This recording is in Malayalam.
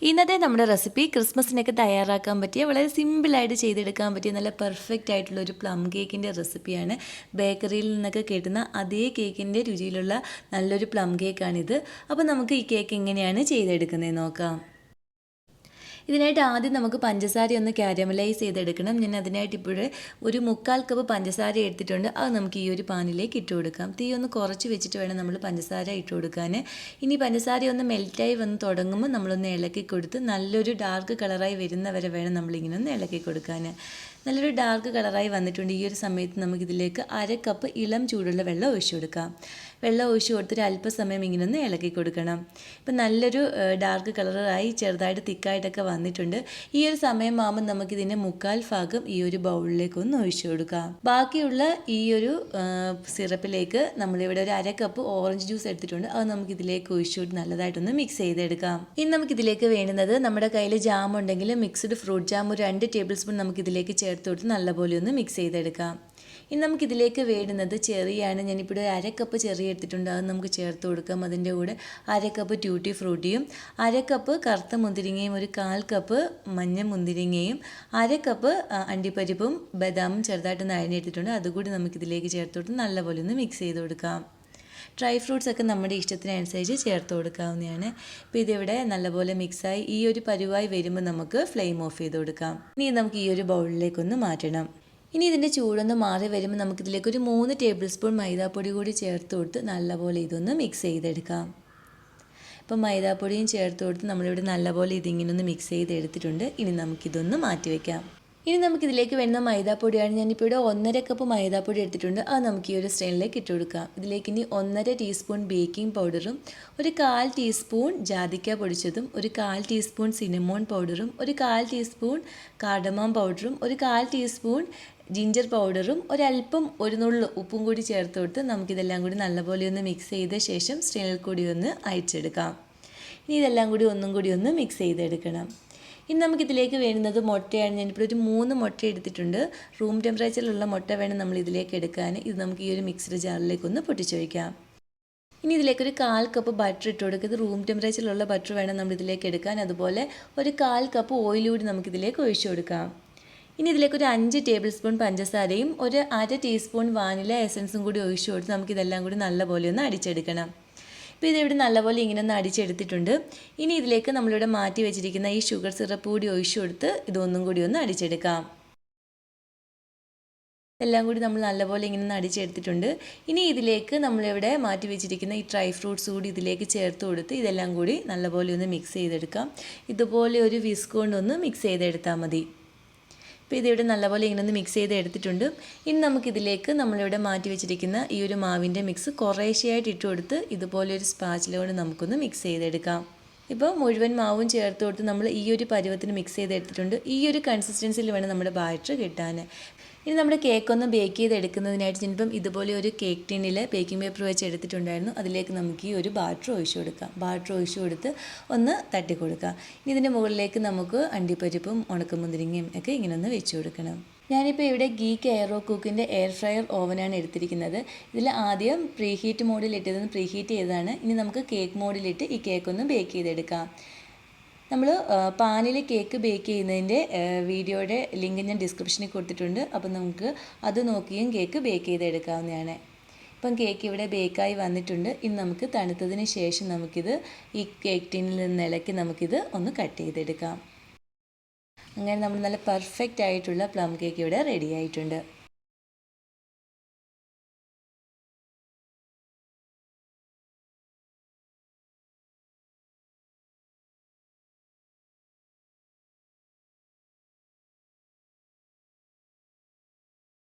ഇന്നത്തെ നമ്മുടെ റെസിപ്പി ക്രിസ്മസിനൊക്കെ തയ്യാറാക്കാൻ പറ്റിയ വളരെ സിമ്പിളായിട്ട് ചെയ്തെടുക്കാൻ പറ്റിയ നല്ല പെർഫെക്റ്റ് ആയിട്ടുള്ള ഒരു പ്ലം കേക്കിൻ്റെ റെസിപ്പിയാണ്. ബേക്കറിയിൽ നിന്നൊക്കെ കിട്ടുന്ന അതേ കേക്കിൻ്റെ രുചിയിലുള്ള നല്ലൊരു പ്ലം കേക്കാണിത്. അപ്പോൾ നമുക്ക് ഈ കേക്ക് എങ്ങനെയാണ് ചെയ്തെടുക്കുന്നത് നോക്കാം. ഇതിനായിട്ട് ആദ്യം നമുക്ക് പഞ്ചസാര ഒന്ന് കാരമലൈസ് ചെയ്തെടുക്കണം. ഞാൻ അതിനായിട്ട് ഇപ്പോഴേ ഒരു 1/4 കപ്പ് പഞ്ചസാര എടുത്തിട്ടുണ്ട്. അത് നമുക്ക് ഈ ഒരു പാനിലേക്ക് ഇട്ട് കൊടുക്കാം. തീ ഒന്ന് കുറച്ച് വെച്ചിട്ട് വേണം നമ്മൾ പഞ്ചസാര ഇട്ട് കൊടുക്കാൻ. ഇനി പഞ്ചസാര ഒന്ന് മെൽറ്റായി വന്ന് തുടങ്ങുമ്പോൾ നമ്മളൊന്ന് ഇളക്കി കൊടുത്ത് നല്ലൊരു ഡാർക്ക് കളറായി വരുന്നവരെ വേണം നമ്മളിങ്ങനെ ഒന്ന് ഇളക്കി കൊടുക്കാൻ. നല്ലൊരു ഡാർക്ക് കളറായി വന്നിട്ടുണ്ട്. ഈ ഒരു സമയത്ത് നമുക്കിതിലേക്ക് 1/2 കപ്പ് ഇളം ചൂടുള്ള വെള്ളം ഒഴിച്ചു കൊടുക്കാം. വെള്ളം ഒഴിച്ചു കൊടുത്തിട്ട് അല്പസമയം ഇങ്ങനെ ഒന്ന് ഇളക്കി കൊടുക്കണം. ഇപ്പം നല്ലൊരു ഡാർക്ക് കളറായി ചെറുതായിട്ട് തിക്കായിട്ടൊക്കെ വന്നിട്ടുണ്ട്. ഈ ഒരു സമയമാകുമ്പോൾ നമുക്കിതിൻ്റെ 1/4 ഭാഗം ഈ ഒരു ബൗളിലേക്ക് ഒന്ന് ഒഴിച്ചു കൊടുക്കാം. ബാക്കിയുള്ള ഈ ഒരു സിറപ്പിലേക്ക് നമ്മളിവിടെ ഒരു 1/2 കപ്പ് ഓറഞ്ച് ജ്യൂസ് എടുത്തിട്ടുണ്ട്. അത് നമുക്കിതിലേക്ക് ഒഴിച്ചു കൊടുത്ത് നല്ലതായിട്ടൊന്ന് മിക്സ് ചെയ്തെടുക്കാം. ഇനി നമുക്കിതിലേക്ക് വേണ്ടുന്നത് നമ്മുടെ കയ്യിൽ ജാം ഉണ്ടെങ്കിൽ മിക്സ്ഡ് ഫ്രൂട്ട് ജാം ഒരു 2 ടേബിൾ സ്പൂൺ നമുക്കിതിലേക്ക് ചേർത്ത് കൊടുത്ത് നല്ലപോലെ ഒന്ന് മിക്സ് ചെയ്തെടുക്കാം. ഇനി നമുക്കിതിലേക്ക് വേണ്ടുന്നത് ചെറിയാണ്. ഞാനിപ്പോൾ 1/2 കപ്പ് ചെറി എടുത്തിട്ടുണ്ട്. അത് നമുക്ക് ചേർത്ത് കൊടുക്കാം. അതിൻ്റെ കൂടെ 1/2 കപ്പ് ട്യൂട്ടി ഫ്രൂട്ടിയും 1/2 കപ്പ് കറുത്ത മുന്തിരിങ്ങയും ഒരു 1/4 കപ്പ് മഞ്ഞ മുന്തിരിങ്ങയും 1/2 കപ്പ് അണ്ടിപ്പരിപ്പും ബദാമും ചെറുതായിട്ടൊന്ന് അരിഞ്ഞെടുത്തിട്ടുണ്ട്. അതുകൂടി നമുക്കിതിലേക്ക് ചേർത്ത് കൊടുത്ത് നല്ലപോലെ ഒന്ന് മിക്സ് ചെയ്ത് കൊടുക്കാം. ഡ്രൈ ഫ്രൂട്ട്സ് ഒക്കെ നമ്മുടെ ഇഷ്ടത്തിനനുസരിച്ച് ചേർത്ത് കൊടുക്കാവുന്നതാണ്. ഇപ്പോൾ ഇതിവിടെ നല്ലപോലെ മിക്സായി ഈ ഒരു പരുവായി വരുമ്പോൾ നമുക്ക് ഫ്ലെയിം ഓഫ് ചെയ്ത് കൊടുക്കാം. ഇനി നമുക്ക് ഈ ഒരു ബൗളിലേക്കൊന്ന് മാറ്റണം. ഇനി ഇതിൻ്റെ ചൂടൊന്ന് മാറി വരുമ്പോൾ നമുക്കിതിലേക്ക് ഒരു 3 ടേബിൾ സ്പൂൺ മൈദാപ്പൊടി കൂടി ചേർത്ത് കൊടുത്ത് നല്ലപോലെ ഇതൊന്ന് മിക്സ് ചെയ്തെടുക്കാം. ഇപ്പം മൈദാപ്പൊടിയും ചേർത്ത് കൊടുത്ത് നമ്മളിവിടെ നല്ലപോലെ ഇതിങ്ങനെ ഒന്ന് മിക്സ് ചെയ്തെടുത്തിട്ടുണ്ട്. ഇനി നമുക്കിതൊന്ന് മാറ്റി വയ്ക്കാം. ഇനി നമുക്കിതിലേക്ക് വേണ്ട മൈദാപ്പൊടിയാണ്. ഞാനിപ്പോൾ ഇവിടെ 1/2 കപ്പ് മൈദാപ്പൊടി എടുത്തിട്ടുണ്ട്. അത് നമുക്ക് ഈ ഒരു സ്ട്രെയിനിലേക്ക് ഇട്ട് കൊടുക്കാം. ഇതിലേക്ക് ഇനി 1/2 ടീസ്പൂൺ ബേക്കിംഗ് പൗഡറും ഒരു 1/4 ടീസ്പൂൺ ജാതിക്ക പൊടിച്ചതും ഒരു 1/4 ടീസ്പൂൺ സിനമോൺ പൗഡറും ഒരു 1/4 ടീസ്പൂൺ കാർഡമം പൗഡറും ഒരു 1/4 ടീസ്പൂൺ ജിഞ്ചർ പൗഡറും ഒരല്പം ഒരു നുള്ളു ഉപ്പും കൂടി ചേർത്ത് കൊടുത്ത് നമുക്കിതെല്ലാം കൂടി നല്ലപോലെ ഒന്ന് മിക്സ് ചെയ്ത ശേഷം സ്ട്രെയിനിൽ കൂടി ഒന്ന് അയച്ചെടുക്കാം. ഇനി ഇതെല്ലാം കൂടി ഒന്നും കൂടി ഒന്ന് മിക്സ് ചെയ്തെടുക്കണം. ഇനി നമുക്കിതിലേക്ക് വേണ്ടുന്നത് മുട്ടയാണ്. ഞാനിപ്പോൾ ഒരു 3 മുട്ട എടുത്തിട്ടുണ്ട്. റൂം ടെമ്പറേച്ചറിലുള്ള മുട്ട വേണം നമ്മൾ ഇതിലേക്ക് എടുക്കാൻ. ഇത് നമുക്ക് ഈ ഒരു മിക്സ്ഡ് ജാറിലേക്കൊന്ന് പൊട്ടിച്ച് വയ്ക്കാം. ഇനി ഇതിലേക്കൊരു 1/4 കപ്പ് ബട്ടർ ഇട്ട് കൊടുക്കുക. ഇത് റൂം ടെമ്പറേച്ചറിലുള്ള ബട്ടർ വേണം നമ്മൾ ഇതിലേക്ക് എടുക്കാൻ. അതുപോലെ ഒരു 1/4 കപ്പ് ഓയിൽ കൂടി നമുക്കിതിലേക്ക് ഒഴിച്ചു കൊടുക്കാം. ഇനി ഇതിലേക്കൊരു 5 ടേബിൾ സ്പൂൺ പഞ്ചസാരയും ഒരു 1/2 ടീസ്പൂൺ വാനില എസൻസും കൂടി ഒഴിച്ചു കൊടുത്ത് നമുക്കിതെല്ലാം കൂടി നല്ലപോലെ ഒന്ന് അടിച്ചെടുക്കണം. ഇപ്പോൾ ഇതിവിടെ നല്ലപോലെ ഇങ്ങനെ ഒന്ന് അടിച്ചെടുത്തിട്ടുണ്ട്. ഇനി ഇതിലേക്ക് നമ്മളിവിടെ മാറ്റി വെച്ചിരിക്കുന്ന ഈ ഷുഗർ സിറപ്പ് കൂടി ഒഴിച്ചു കൊടുത്ത് ഇതൊന്നും കൂടി ഒന്ന് അടിച്ചെടുക്കാം. എല്ലാം കൂടി നമ്മൾ നല്ലപോലെ ഇങ്ങനെ ഒന്ന് അടിച്ചെടുത്തിട്ടുണ്ട്. ഇനി ഇതിലേക്ക് നമ്മളിവിടെ മാറ്റി വെച്ചിരിക്കുന്ന ഈ ഡ്രൈ ഫ്രൂട്ട്സ് കൂടി ഇതിലേക്ക് ചേർത്ത് കൊടുത്ത് ഇതെല്ലാം കൂടി നല്ലപോലെ ഒന്ന് മിക്സ് ചെയ്തെടുക്കാം. ഇതുപോലെ ഒരു വിസ്ക് കൊണ്ടൊന്ന് മിക്സ് ചെയ്തെടുത്താൽ മതി. ഇപ്പോൾ ഇതിവിടെ നല്ലപോലെ ഇങ്ങനെ ഒന്ന് മിക്സ് ചെയ്ത് എടുത്തിട്ടുണ്ട്. ഇനി നമുക്കിതിലേക്ക് നമ്മളിവിടെ മാറ്റി വെച്ചിരിക്കുന്ന ഈ ഒരു മാവിൻ്റെ മിക്സ് കുറേശ്ശെയായിട്ട് ഇട്ട് കൊടുത്ത് ഇതുപോലെ ഒരു സ്പാച്ചില കൊണ്ട് നമുക്കൊന്ന് മിക്സ് ചെയ്തെടുക്കാം. ഇപ്പോൾ മുഴുവൻ മാവും ചേർത്ത് കൊടുത്ത് നമ്മൾ ഈ ഒരു പരുവത്തിന് മിക്സ് ചെയ്തെടുത്തിട്ടുണ്ട്. ഈ ഒരു കൺസിസ്റ്റൻസിയിൽ വേണം നമ്മുടെ ബാറ്റർ കിട്ടാൻ. ഇനി നമ്മുടെ കേക്കൊന്ന് ബേക്ക് ചെയ്തെടുക്കുന്നതിനായിട്ട് ഞാനിപ്പം ഇതുപോലെ ഒരു കേക്ക് ടിന്നിൽ ബേക്കിംഗ് പേപ്പർ വെച്ച് എടുത്തിട്ടുണ്ടായിരുന്നു. അതിലേക്ക് നമുക്ക് ഈ ഒരു ബാറ്റർ ഒഴിച്ചു കൊടുക്കാം. ബാറ്റർ ഒഴിച്ചു കൊടുത്ത് ഒന്ന് തട്ടി കൊടുക്കാം. ഇനി ഇതിൻ്റെ മുകളിലേക്ക് നമുക്ക് അണ്ടിപ്പരിപ്പും ഉണക്കമുന്തിരിങ്ങയും ഒക്കെ ഇങ്ങനെ ഒന്ന് വെച്ച് കൊടുക്കണം. ഞാനിപ്പോൾ ഇവിടെ ഗീക്ക് എയറോ കുക്കിൻ്റെ എയർ ഫ്രയർ ഓവനാണ് എടുത്തിരിക്കുന്നത്. ഇതിൽ ആദ്യം പ്രീഹീറ്റ് മോഡിലിട്ടതൊന്ന് പ്രീഹീറ്റ് ചെയ്തതാണ്. ഇനി നമുക്ക് കേക്ക് മോഡിലിട്ട് ഈ കേക്കൊന്ന് ബേക്ക് ചെയ്തെടുക്കാം. നമ്മൾ പാനിൽ കേക്ക് ബേക്ക് ചെയ്യുന്നതിൻ്റെ വീഡിയോയുടെ ലിങ്ക് ഞാൻ ഡിസ്ക്രിപ്ഷനിൽ കൊടുത്തിട്ടുണ്ട്. അപ്പം നമുക്ക് അത് നോക്കിയും കേക്ക് ബേക്ക് ചെയ്തെടുക്കാവുന്നതാണ്. ഇപ്പം കേക്ക് ഇവിടെ ബേക്കായി വന്നിട്ടുണ്ട്. ഇനി നമുക്ക് തണുത്തതിന് ശേഷം നമുക്കിത് ഈ കേക്ക് ടിന്നിൽ നിന്ന് ഇളക്കി നമുക്കിത് ഒന്ന് കട്ട് ചെയ്തെടുക്കാം. അങ്ങനെ നമ്മൾ നല്ല പെർഫെക്റ്റ് ആയിട്ടുള്ള പ്ലം കേക്ക് ഇവിടെ റെഡി ആയിട്ടുണ്ട്.